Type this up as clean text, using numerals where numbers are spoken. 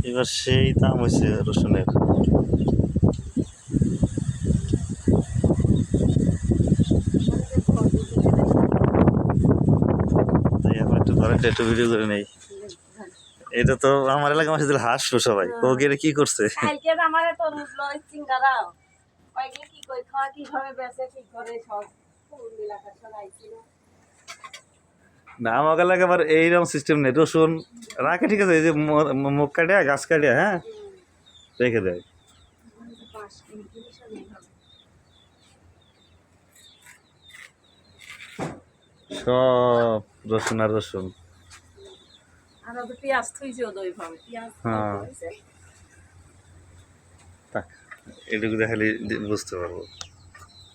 এবার সেই দাম হয়েছে রসুনের। একটু ভিডিও করে নেই। এটা তো আমার এলাকার মানুষ হাসলো সবাই, ও গেলে কি করছে। না আমার এলাকায় আবার এইরকম সিস্টেম নেই, রসুন রাখে ঠিক আছে, এই যে মুখ কাটিয়া গাছ কাটিয়া হ্যাঁ রেখে দেয়। সব রসুন আর রসুন। হ্যাঁ এটুকু দেখালে বুঝতে পারবো।